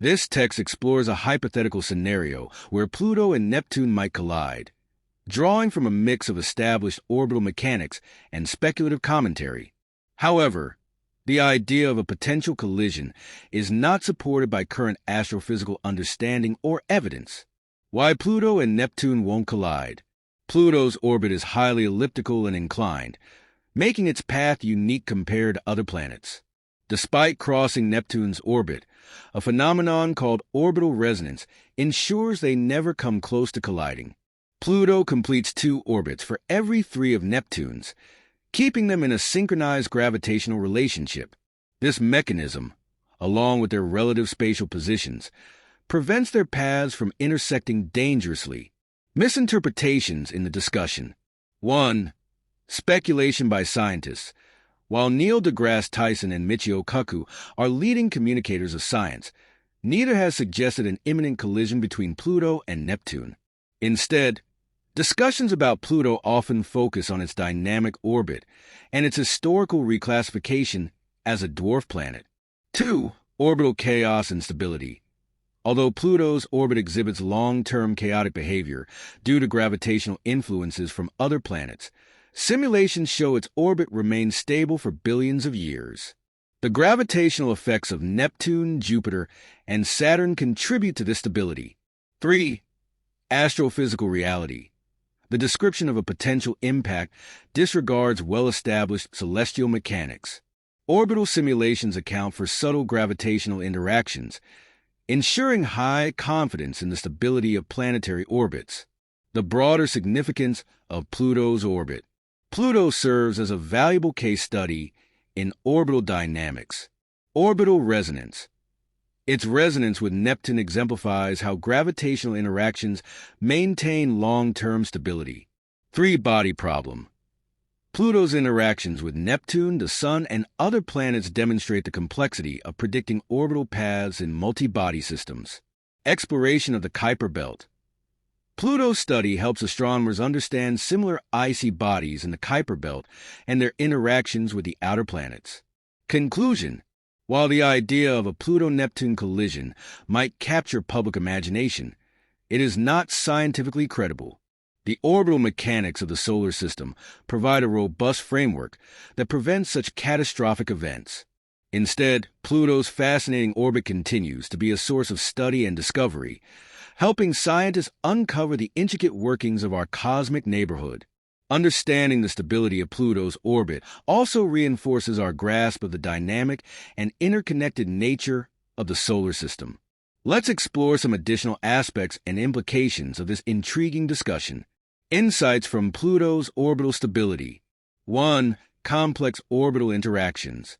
This text explores a hypothetical scenario where Pluto and Neptune might collide, drawing from a mix of established orbital mechanics and speculative commentary. However, the idea of a potential collision is not supported by current astrophysical understanding or evidence. Why Pluto and Neptune won't collide. Pluto's orbit is highly elliptical and inclined, making its path unique compared to other planets. Despite crossing Neptune's orbit, a phenomenon called orbital resonance ensures they never come close to colliding. Pluto completes 2 orbits for every 3 of Neptune's, keeping them in a synchronized gravitational relationship. This mechanism, along with their relative spatial positions, prevents their paths from intersecting dangerously. Misinterpretations in the discussion. 1. Speculation by scientists. While Neil deGrasse Tyson and Michio Kaku are leading communicators of science, neither has suggested an imminent collision between Pluto and Neptune. Instead, discussions about Pluto often focus on its dynamic orbit and its historical reclassification as a dwarf planet. 2. Orbital chaos and stability. Although Pluto's orbit exhibits long-term chaotic behavior due to gravitational influences from other planets, simulations show its orbit remains stable for billions of years. The gravitational effects of Neptune, Jupiter, and Saturn contribute to this stability. 3. Astrophysical reality. The description of a potential impact disregards well-established celestial mechanics. Orbital simulations account for subtle gravitational interactions, ensuring high confidence in the stability of planetary orbits. The broader significance of Pluto's orbit. Pluto serves as a valuable case study in orbital dynamics. Orbital resonance. Its resonance with Neptune exemplifies how gravitational interactions maintain long-term stability. 3-body problem. Pluto's interactions with Neptune, the Sun, and other planets demonstrate the complexity of predicting orbital paths in multi-body systems. Exploration of the Kuiper Belt. Pluto's study helps astronomers understand similar icy bodies in the Kuiper Belt and their interactions with the outer planets. Conclusion. While the idea of a Pluto-Neptune collision might capture public imagination, it is not scientifically credible. The orbital mechanics of the solar system provide a robust framework that prevents such catastrophic events. Instead, Pluto's fascinating orbit continues to be a source of study and discovery, helping scientists uncover the intricate workings of our cosmic neighborhood. Understanding the stability of Pluto's orbit also reinforces our grasp of the dynamic and interconnected nature of the solar system. Let's explore some additional aspects and implications of this intriguing discussion. Insights from Pluto's orbital stability. 1. Complex orbital interactions.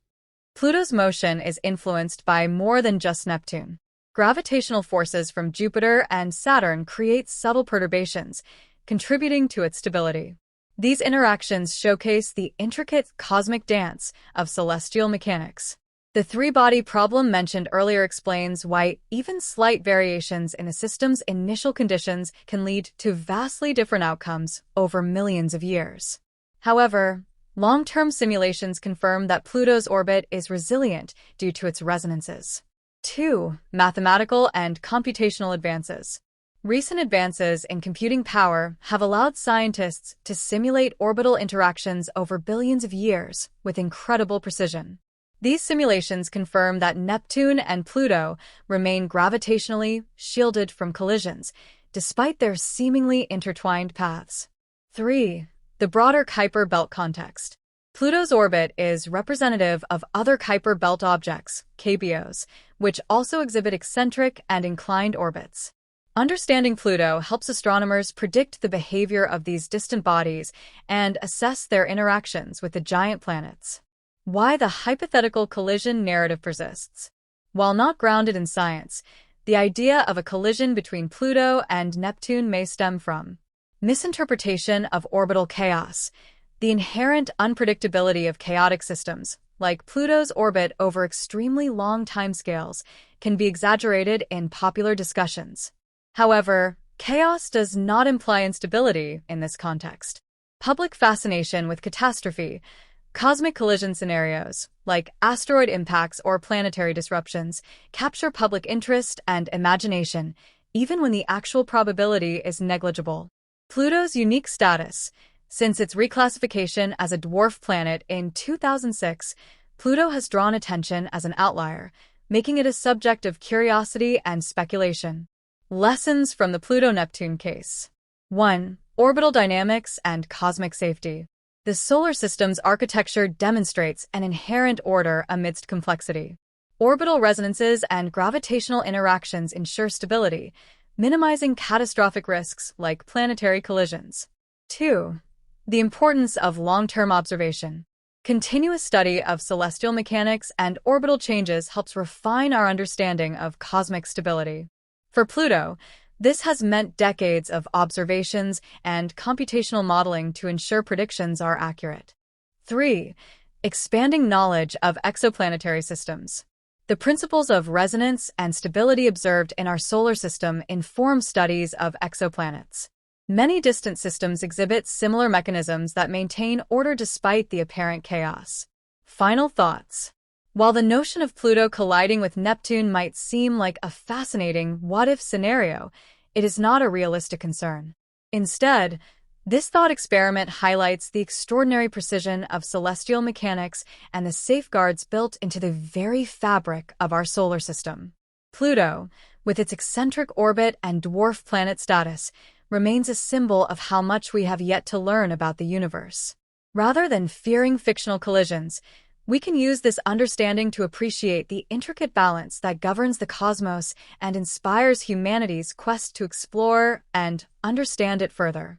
Pluto's motion is influenced by more than just Neptune. Gravitational forces from Jupiter and Saturn create subtle perturbations, contributing to its stability. These interactions showcase the intricate cosmic dance of celestial mechanics. The 3-body problem mentioned earlier explains why even slight variations in a system's initial conditions can lead to vastly different outcomes over millions of years. However, long-term simulations confirm that Pluto's orbit is resilient due to its resonances. 2. Mathematical and computational advances. Recent advances in computing power have allowed scientists to simulate orbital interactions over billions of years with incredible precision. These simulations confirm that Neptune and Pluto remain gravitationally shielded from collisions, despite their seemingly intertwined paths. 3. The broader Kuiper Belt context. Pluto's orbit is representative of other Kuiper Belt objects, KBOs, which also exhibit eccentric and inclined orbits. Understanding Pluto helps astronomers predict the behavior of these distant bodies and assess their interactions with the giant planets. Why the hypothetical collision narrative persists. While not grounded in science, the idea of a collision between Pluto and Neptune may stem from misinterpretation of orbital chaos. The inherent unpredictability of chaotic systems, like Pluto's orbit over extremely long timescales, can be exaggerated in popular discussions. However, chaos does not imply instability in this context. Public fascination with catastrophe. Cosmic collision scenarios, like asteroid impacts or planetary disruptions, capture public interest and imagination, even when the actual probability is negligible. Pluto's unique status. Since its reclassification as a dwarf planet in 2006, Pluto has drawn attention as an outlier, making it a subject of curiosity and speculation. Lessons from the Pluto-Neptune case. 1. Orbital dynamics and cosmic safety. The solar system's architecture demonstrates an inherent order amidst complexity. Orbital resonances and gravitational interactions ensure stability, minimizing catastrophic risks like planetary collisions. 2. The importance of long-term observation. Continuous study of celestial mechanics and orbital changes helps refine our understanding of cosmic stability. For Pluto, this has meant decades of observations and computational modeling to ensure predictions are accurate. 3. Expanding knowledge of exoplanetary systems. The principles of resonance and stability observed in our solar system inform studies of exoplanets. Many distant systems exhibit similar mechanisms that maintain order despite the apparent chaos. Final thoughts. While the notion of Pluto colliding with Neptune might seem like a fascinating what-if scenario, it is not a realistic concern. Instead, this thought experiment highlights the extraordinary precision of celestial mechanics and the safeguards built into the very fabric of our solar system. Pluto, with its eccentric orbit and dwarf planet status, remains a symbol of how much we have yet to learn about the universe. Rather than fearing fictional collisions, we can use this understanding to appreciate the intricate balance that governs the cosmos and inspires humanity's quest to explore and understand it further.